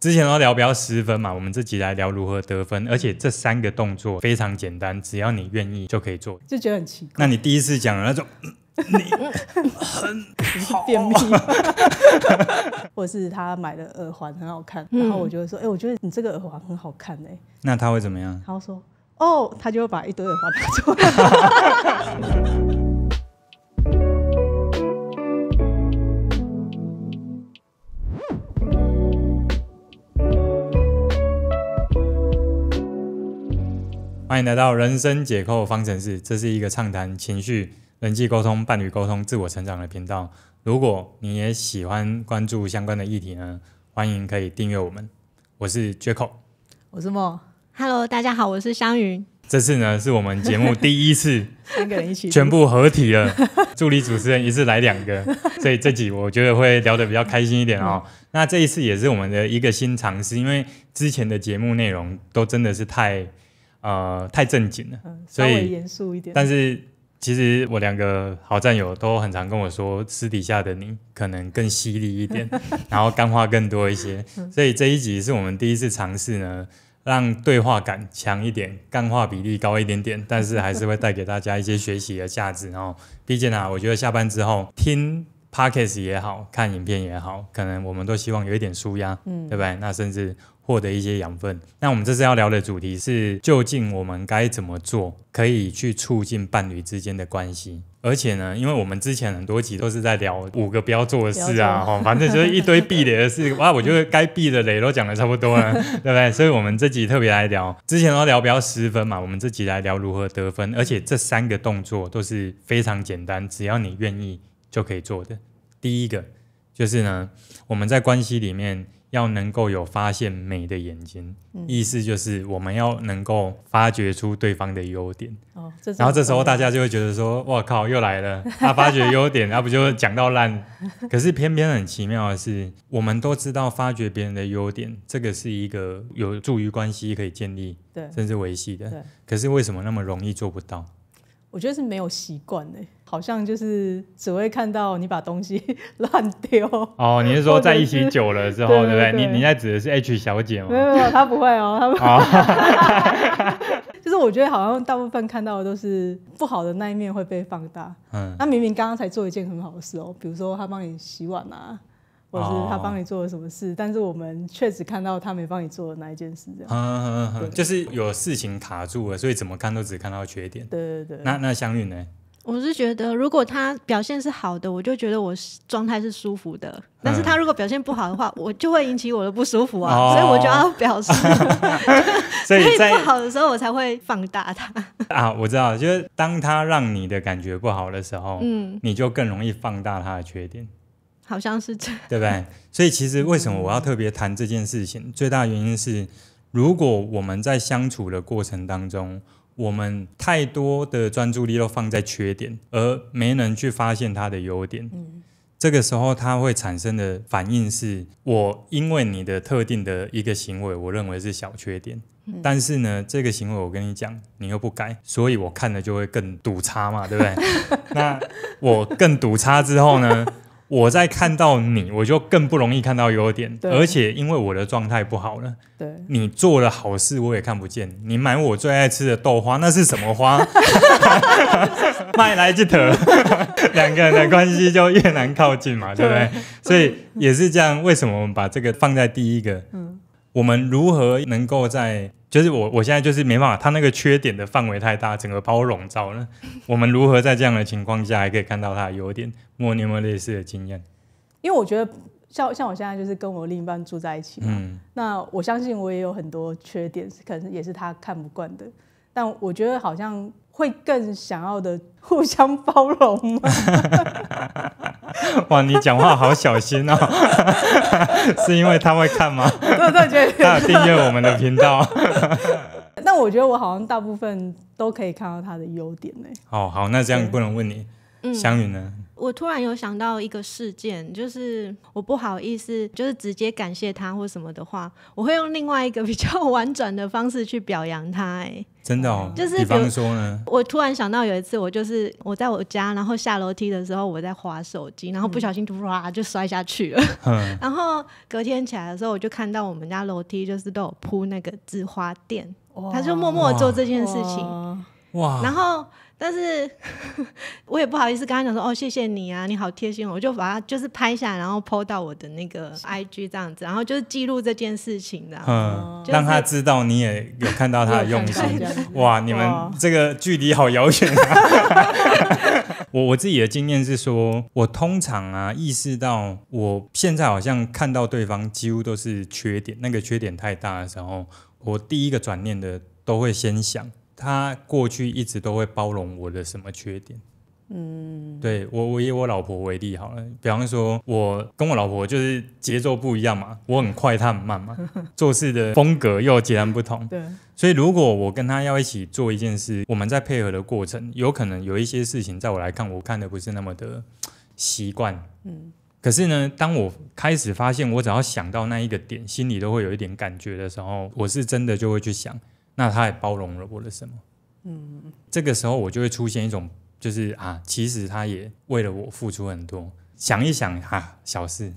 之前都聊不要10分嘛，我们这集来聊如何得分，而且这3个动作非常简单，只要你愿意就可以做。就觉得很奇怪。那你第一次讲的那种你是便秘或者是他买的耳环很好看，然后我就会说我觉得你这个耳环很好看那他会怎么样？他会说他就会把一堆耳环拿出来欢迎来到人生解扣方程式，这是一个畅谈情绪、人际沟通、伴侣沟通、自我成长的频道。如果你也喜欢关注相关的议题呢，欢迎可以订阅我们。我是 Jaco， 我是梦。 Hello， 大家好，我是香云。这次呢是我们节目第一次3个人一起全部合体了，助理主持人一次来2个，所以这集我觉得会聊得比较开心一点哦。那这一次也是我们的一个新尝试，因为之前的节目内容都真的是太正经了，稍微严肃一点。但是其实我2个好战友都很常跟我说，私底下的你可能更犀利一点，然后干话更多一些。所以这一集是我们第一次尝试呢，让对话感强一点，干话比例高一点点，但是还是会带给大家一些学习的价值。然后毕竟我觉得下班之后听 Podcast 也好，看影片也好，可能我们都希望有一点抒压，对不对？那甚至获得一些养分。那我们这次要聊的主题是，究竟我们该怎么做可以去促进伴侣之间的关系。而且呢，因为我们之前很多集都是在聊5个不要做的事啊，反正就是一堆避雷的事。哇，我觉得该避的雷都讲得差不多了，对不对？所以我们这集特别来聊，之前都聊不要10分嘛，我们这集来聊如何得分。而且这3个动作都是非常简单，只要你愿意就可以做的。第一个就是呢，我们在关系里面要能够有发现美的眼睛，意思就是我们要能够发掘出对方的优点。然后这时候大家就会觉得说，哇靠，又来了，他发掘优点，不就讲到烂？可是偏偏很奇妙的是，我们都知道发掘别人的优点，这个是一个有助于关系可以建立，甚至维系的。可是为什么那么容易做不到？我觉得是没有习惯好像就是只会看到你把东西乱丢。你是说在一起久了之后，对不对？你在指的是 H 小姐吗？没有，她不会就是我觉得好像大部分看到的都是不好的那一面会被放大。那明明刚刚才做一件很好的事比如说他帮你洗碗啊，或者是他帮你做了什么事，但是我们却只看到他没帮你做的那一件事这样。就是有事情卡住了，所以怎么看都只看到缺点。对。那香韵呢？我是觉得如果他表现是好的，我就觉得我状态是舒服的，但是他如果表现不好的话，我就会引起我的不舒服所以我就要表示所以不好的时候我才会放大他我知道，就是当他让你的感觉不好的时候，你就更容易放大他的缺点，好像是这样，对不对？所以其实为什么我要特别谈这件事情，最大的原因是，如果我们在相处的过程当中，我们太多的专注力都放在缺点，而没能去发现他的优点，这个时候他会产生的反应是，我因为你的特定的一个行为，我认为是小缺点，但是呢，这个行为我跟你讲，你又不改，所以我看了就会更赌差嘛，对不对？那我更赌差之后呢，我再看到你，我就更不容易看到优点，而且因为我的状态不好了，你做了好事我也看不见，你买我最爱吃的豆花，那是什么花？卖来就得，2个人的关系就越难靠近嘛，对不对？所以也是这样，为什么我们把这个放在第一个？我们如何能够就是我现在就是没办法，他那个缺点的范围太大，整个把我笼罩了。我们如何在这样的情况下还可以看到他的优点？你有没有类似的经验？因为我觉得像我现在就是跟我另一半住在一起嘛，那我相信我也有很多缺点，可能也是他看不惯的，但我觉得好像会更想要的互相包容嘛。哇，你讲话好小心哦。是因为他会看吗？对，他有订阅我们的频道。但我觉得我好像大部分都可以看到他的优点好，那这样不能问你，湘云呢？我突然有想到一个事件，就是我不好意思就是直接感谢他或什么的话，我会用另外一个比较婉转的方式去表扬他。真的哦，就是比方说呢，我突然想到有一次，我在我家，然后下楼梯的时候我在滑手机，然后不小心就摔下去了。然后隔天起来的时候，我就看到我们家楼梯就是都有铺那个紫花垫，他就默默地做这件事情。哇！然后但是我也不好意思跟他讲说谢谢你啊，你好贴心，我就把它就是拍下来，然后 po 到我的那个 IG 这样子，然后就是记录这件事情的，让他知道你也有看到他的用心。哇，你们这个距离好遥远啊！我自己的经验是说，我通常意识到我现在好像看到对方几乎都是缺点，那个缺点太大的时候，我第一个转念的都会先想他过去一直都会包容我的什么缺点。对，我以我老婆为例好了，比方说我跟我老婆就是节奏不一样嘛，我很快，她很慢嘛，做事的风格又截然不同。对，所以如果我跟她要一起做一件事，我们在配合的过程，有可能有一些事情在我来看，我看的不是那么的习惯。可是呢，当我开始发现我只要想到那一个点，心里都会有一点感觉的时候，我是真的就会去想，那他也包容了我的什么？这个时候我就会出现一种就是其实他也为了我付出很多。想一想小事。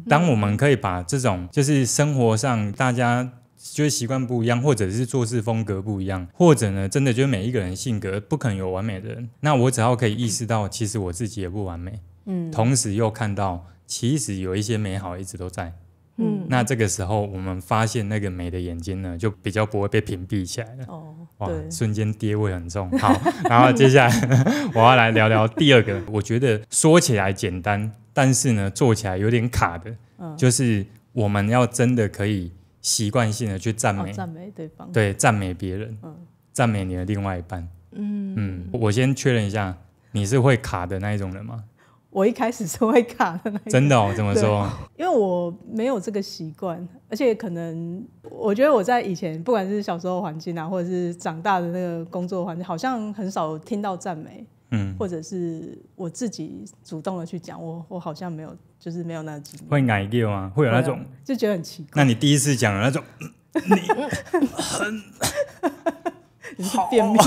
当我们可以把这种就是生活上大家就是习惯不一样，或者是做事风格不一样，或者呢真的就是每一个人性格不可能有完美的人，那我只要可以意识到其实我自己也不完美，同时又看到其实有一些美好一直都在。那这个时候我们发现那个美的眼睛呢就比较不会被屏蔽起来了。哇，瞬间跌味很重。好，然后接下来我要来聊聊第二个我觉得说起来简单但是呢做起来有点卡的，就是我们要真的可以习惯性的去赞美对方，对，赞美别人，赞美你的另外一半。我先确认一下，你是会卡的那一种人吗？我一开始是会卡的那一种。真的哦？怎么说？因为我没有这个习惯，而且可能我觉得我在以前不管是小时候环境或者是长大的那个工作环境，好像很少听到赞美，或者是我自己主动的去讲，我好像没有，就是没有那个经历。会奶掉吗？会有那种就觉得很奇怪。那你第一次讲的那种你很你是便秘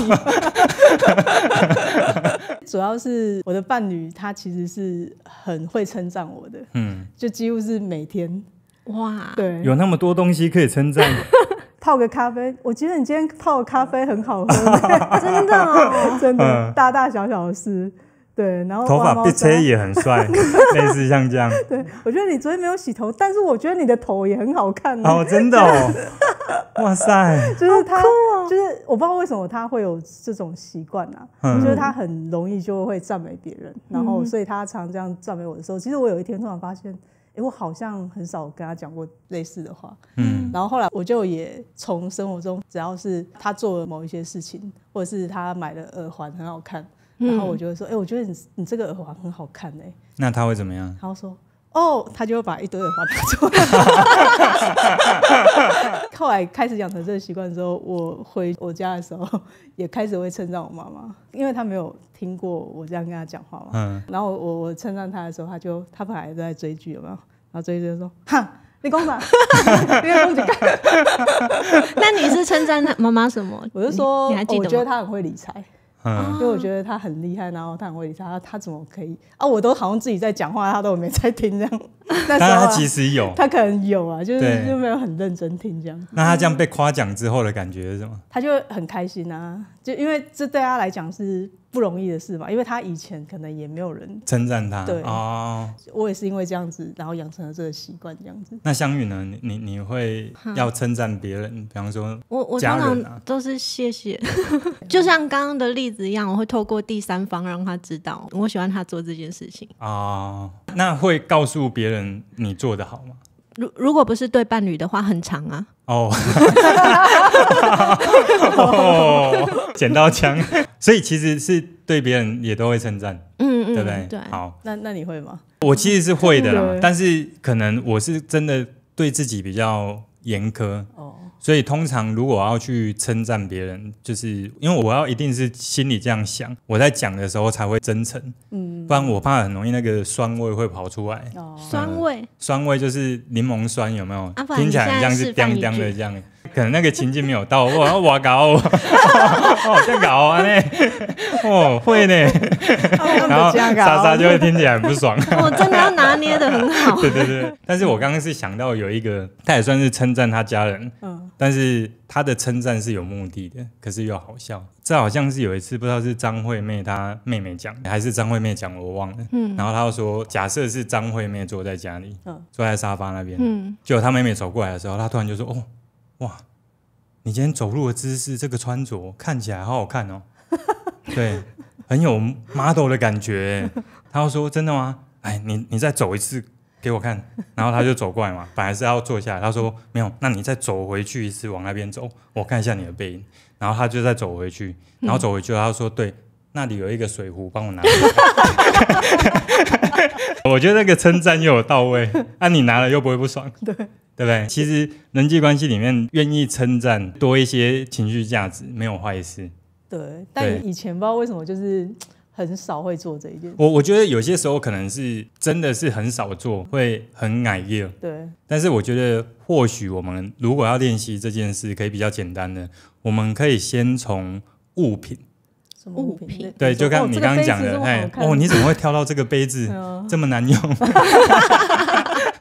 主要是我的伴侣他其实是很会称赞我的，就几乎是每天。哇，对，有那么多东西可以称赞泡个咖啡，我觉得你今天泡的咖啡很好喝真的哦，真的，大大小小的事。对，然后头发被吹也很帅类似像这样。对，我觉得你昨天没有洗头，但是我觉得你的头也很好看真的哦哇塞，就是他就是我不知道为什么他会有这种习惯就是他很容易就会赞美别人，然后所以他常这样赞美我的时候，其实我有一天突然发现我好像很少跟他讲过类似的话。然后后来我就也从生活中，只要是他做了某一些事情，或者是他买的耳环很好看，然后我就会说我觉得你这个耳环很好看那他会怎么样？他会说他就会把一堆耳环拿出来后来开始养成这个习惯之后，我回我家的时候也开始会称赞我妈妈，因为她没有听过我这样跟她讲话嘛。然后我称赞她的时候，她本来都在追剧，有没有？然后追剧就说哈你讲啥？你讲一干那你是称赞妈妈什么？我就说你还记得吗？我觉得她很会理财。因为我觉得他很厉害，然后他很会理财，他怎么可以我都好像自己在讲话，他都没在听这样。但是他其实有，他可能有就是就没有很认真听这样。那他这样被夸奖之后的感觉是什么？他就很开心就因为这对他来讲是不容易的事嘛，因为他以前可能也没有人称赞他。对我也是因为这样子，然后养成了这个习惯这样子。那湘云呢？你会要称赞别人，比方说我家人通常都是谢谢就像刚刚的例子一样，我会透过第三方让他知道我喜欢他做这件事情。那会告诉别人你做得好吗？如果不是对伴侣的话，很长捡到枪所以其实是对别人也都会称赞，对不对？对。好，那你会吗？我其实是会的啦但是可能我是真的对自己比较严苛所以通常如果我要去称赞别人，就是因为我要一定是心里这样想，我在讲的时候才会真诚，不然我怕很容易那个酸味会跑出来。酸味就是柠檬酸，有没有？听起来很像是叮叮的这样。可能那个情境没有到，我搞，哦，这样搞啊呢，哦会呢，然后莎莎就会听起来很不爽。我真的要拿捏的很好。对，但是我刚刚是想到有一个，他也算是称赞他家人，但是他的称赞是有目的的，可是又好笑。这好像是有一次不知道是张惠妹她妹妹讲还是张惠妹讲，我忘了。然后他就说，假设是张惠妹坐在家里，坐在沙发那边，结果她妹妹走过来的时候，她突然就说：“哦，哇，你今天走路的姿势，这个穿着看起来好好看哦，对，很有 model 的感觉。”他就说：“真的吗？哎，你再走一次给我看。”然后他就走过来嘛，本来是要坐下来，他说：“没有，那你再走回去一次，往那边走，我看一下你的背影。”然后他就再走回去，然后走回去，他就说：“对，那里有一个水壶，帮我拿。”我觉得那个称赞又有到位，你拿了又不会不爽，对不对？其实人际关系里面愿意称赞多一些情绪价值没有坏事。对，但以前不知道为什么就是很少会做这一件事。我觉得有些时候可能是真的是很少做，会很矮业。对，但是我觉得或许我们如果要练习这件事，可以比较简单的，我们可以先从物品。什么物品？对，就像你刚刚讲的，你怎么会挑到这个杯子这么难用？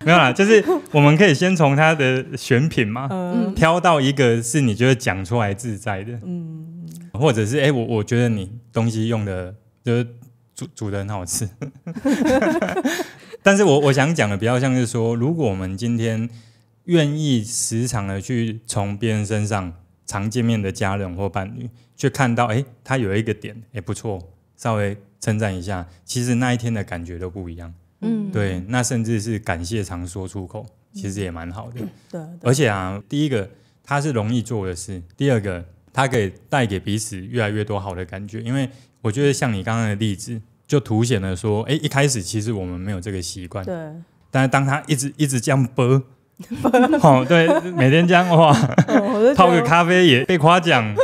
没有啦，就是我们可以先从它的选品嘛，挑到一个是你觉得讲出来自在的，或者是我觉得你东西用的就是煮的很好吃。但是我想讲的比较像是说，如果我们今天愿意时常的去从别人身上，常见面的家人或伴侣，去看到他有一个点不错，稍微称赞一下，其实那一天的感觉都不一样。对，那甚至是感谢常说出口，其实也蛮好的。对，而且第一个它是容易做的事，第二个它可以带给彼此越来越多好的感觉。因为我觉得像你刚刚的例子，就凸显了说，一开始其实我们没有这个习惯，对，但是当他一直这样播。对，每天这样哇，泡个咖啡也被夸奖，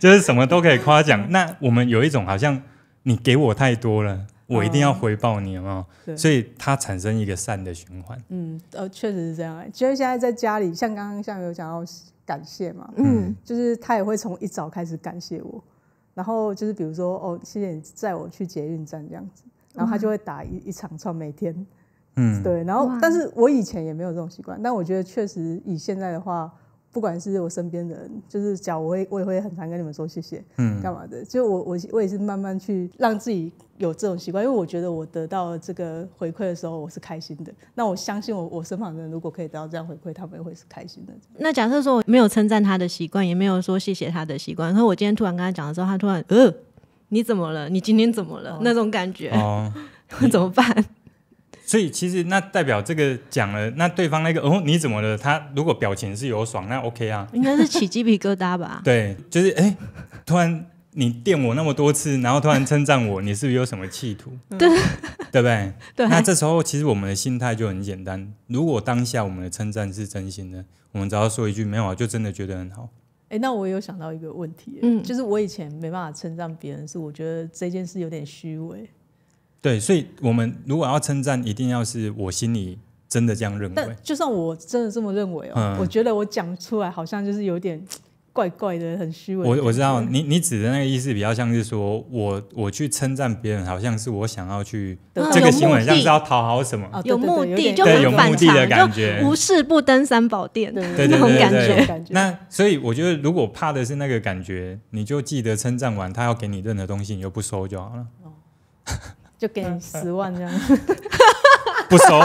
就是什么都可以夸奖。那我们有一种好像你给我太多了，我一定要回报你，有没有？所以它产生一个善的循环。确实是这样。就是现在在家里，像刚刚有讲到感谢嘛，就是他也会从一早开始感谢我，然后就是比如说谢谢你载我去捷运站这样子，然后他就会打一长串每天。对，然后但是我以前也没有这种习惯，但我觉得确实以现在的话，不管是我身边的人，就是假如我也会很常跟你们说谢谢，干嘛的，就我也是慢慢去让自己有这种习惯，因为我觉得我得到这个回馈的时候，我是开心的。那我相信我身旁的人如果可以得到这样回馈，他们也会是开心的。那假设说我没有称赞他的习惯，也没有说谢谢他的习惯，可是我今天突然跟他讲的时候，他突然你怎么了？你今天怎么了？那种感觉怎么办？所以其实那代表这个讲了，那对方那个你怎么了？他如果表情是有爽，那 OK 啊，应该是起鸡皮疙瘩吧？对，就是突然你电我那么多次，然后突然称赞我，你是不是有什么企图？对，对不对？对。那这时候其实我们的心态就很简单，如果当下我们的称赞是真心的，我们只要说一句没有啊，就真的觉得很好。那我有想到一个问题，就是我以前没办法称赞别人，是我觉得这件事有点虚伪。对，所以我们如果要称赞，一定要是我心里真的这样认为。但就算我真的这么认为我觉得我讲出来好像就是有点怪怪的，很虚伪。我知道你指的那个意思比较像是说我去称赞别人，好像是我想要去这个行为像是要讨好什么，有目的，就有目的的感觉，无事不登三宝殿那种感觉。那所以我觉得，如果怕的是那个感觉，你就记得称赞完他要给你任何东西，你就不收就好了。就给你10万这样。不收。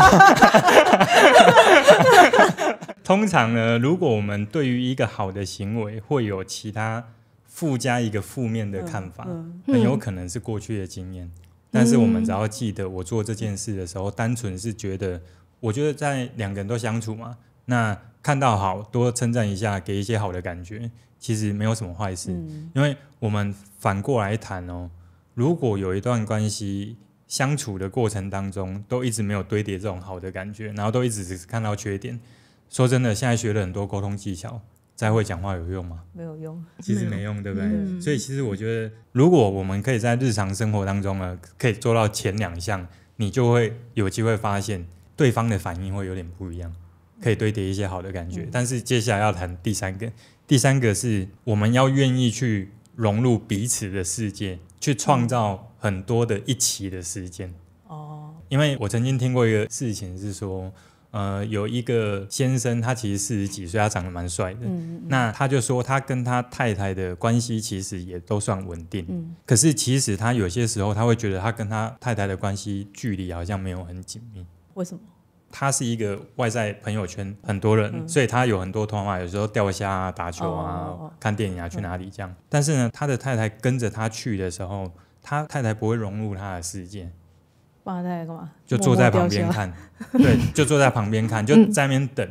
通常呢，如果我们对于一个好的行为会有其他附加一个负面的看法，很有可能是过去的经验。但是我们只要记得，我做这件事的时候，单纯是觉得，我觉得在两个人都相处嘛，那看到好多称赞一下，给一些好的感觉，其实没有什么坏事。因为我们反过来谈如果有一段关系相处的过程当中都一直没有堆叠这种好的感觉，然后都一直只是看到缺点，说真的，现在学了很多沟通技巧，再会讲话有用吗？没有用，其实没用，对不对？所以其实我觉得，如果我们可以在日常生活当中呢，可以做到前2项，你就会有机会发现对方的反应会有点不一样，可以堆叠一些好的感觉。但是接下来要谈第三个是我们要愿意去融入彼此的世界，去创造很多的一起的时间。因为我曾经听过一个事情是说，有一个先生，他其实40几岁，他长得蛮帅的。那他就说，他跟他太太的关系其实也都算稳定。可是其实他有些时候，他会觉得他跟他太太的关系距离好像没有很紧密。为什么？他是一个外在朋友圈很多人，所以他有很多同行，有时候钓虾啊、打球啊、看电影啊、去哪里这样。但是呢，他的太太跟着他去的时候，他太太不会融入他的世界。帮他太太干嘛？就坐在旁边看，对，就坐在旁边看，就在那边等。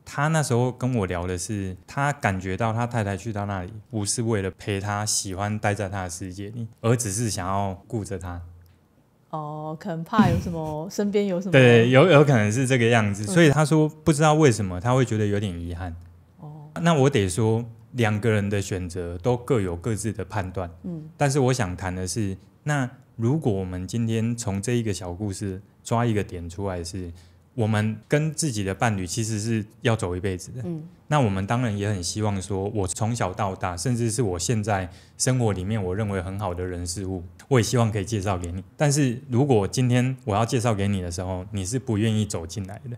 他那时候跟我聊的是，他感觉到他太太去到那里，不是为了陪他，喜欢待在他的世界里，而只是想要顾着他。可能怕有什么身边有什么，对，有可能是这个样子。所以他说不知道为什么他会觉得有点遗憾。那我得说，2个人的选择都各有各自的判断。但是我想谈的是，那如果我们今天从这一个小故事抓一个点出来，是我们跟自己的伴侣其实是要走一辈子的。那我们当然也很希望说，我从小到大，甚至是我现在生活里面我认为很好的人事物，我也希望可以介绍给你。但是如果今天我要介绍给你的时候，你是不愿意走进来的，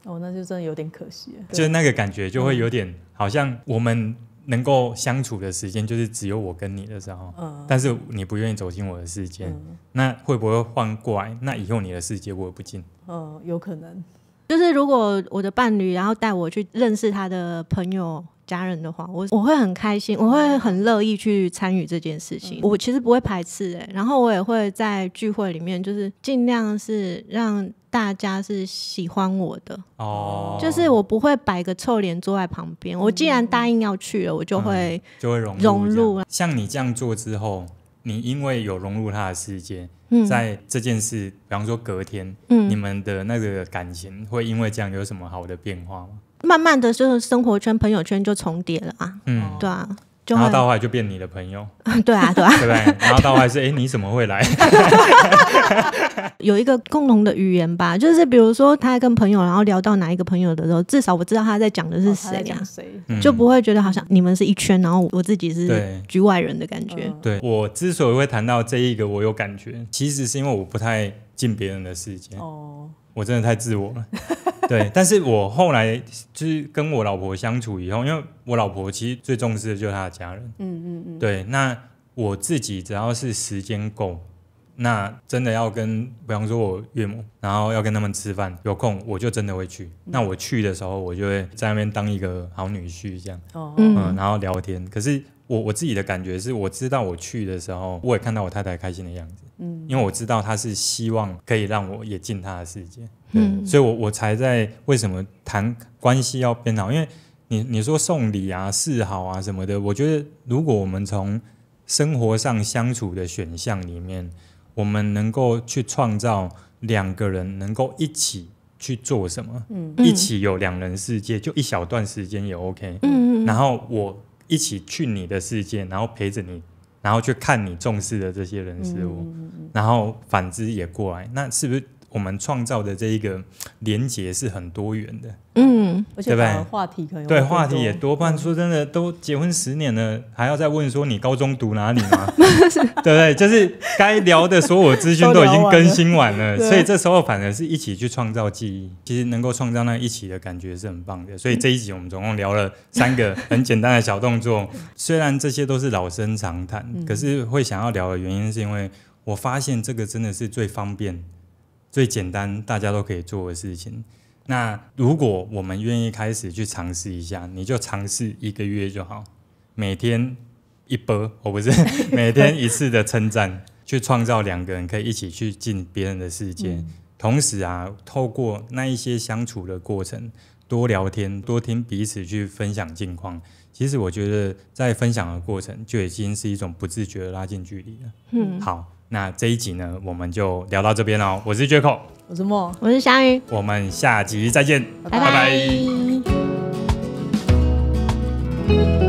那就真的有点可惜了。就是那个感觉就会有点好像我们能够相处的时间就是只有我跟你的时候，但是你不愿意走进我的世界，那会不会换过来？那以后你的世界我也不进。有可能。就是如果我的伴侣然后带我去认识他的朋友家人的话，我会很开心，我会很乐意去参与这件事情。我其实不会排斥然后我也会在聚会里面就是尽量是让大家是喜欢我的。就是我不会摆个臭脸坐在旁边。我既然答应要去了，我就会融入。像你这样做之后，你因为有融入他的世界，在这件事，比方说隔天，你们的那个感情会因为这样有什么好的变化吗？慢慢的，就是生活圈、朋友圈就重叠了啊。对啊，然后到后来就变你的朋友。对啊，对啊，对不对？然后到后来是你怎么会来？有一个共同的语言吧，就是比如说他跟朋友，然后聊到哪一个朋友的时候，至少我知道他在讲的是谁啊，就不会觉得好像你们是一圈，然后我自己是局外人的感觉。对，我之所以会谈到这一个，我有感觉，其实是因为我不太进别人的世界。我真的太自我了。对，但是我后来就是跟我老婆相处以后，因为我老婆其实最重视的就是她的家人。对，那我自己只要是时间够，那真的要跟，比方说我岳母，然后要跟他们吃饭，有空我就真的会去。那我去的时候，我就会在那边当一个好女婿这样，然后聊天。可是我自己的感觉是，我知道我去的时候，我也看到我太太开心的样子，因为我知道她是希望可以让我也进她的世界，所以我才在为什么谈关系要变好，因为你说送礼啊、示好啊什么的，我觉得如果我们从生活上相处的选项里面，我们能够去创造2个人能够一起去做什么，一起有2人世界，就一小段时间也 OK，然后我一起去你的世界，然后陪着你，然后去看你重视的这些人事物，然后反之也过来，那是不是我们创造的这一个连结是很多元的？而且反而话题可能对话题也多，不然说真的，都结婚10年了，还要再问说你高中读哪里吗？对不对？就是该聊的所有资讯都已经更新完了，所以这时候反而是一起去创造记忆，其实能够创造那一起的感觉是很棒的。所以这一集我们总共聊了3个很简单的小动作，虽然这些都是老生常谈，可是会想要聊的原因是因为我发现这个真的是最方便、最简单，大家都可以做的事情。那如果我们愿意开始去尝试一下，你就尝试1个月就好，每天一波，不是每天1次的称赞，去创造2个人可以一起去进别人的世界。同时啊，透过那一些相处的过程，多聊天，多听彼此去分享近况。其实我觉得在分享的过程就已经是一种不自觉的拉近距离了。好，那这一集呢，我们就聊到这边哦。我是 Jaco， 我是莫，我是翔宇，我们下集再见，拜拜。拜。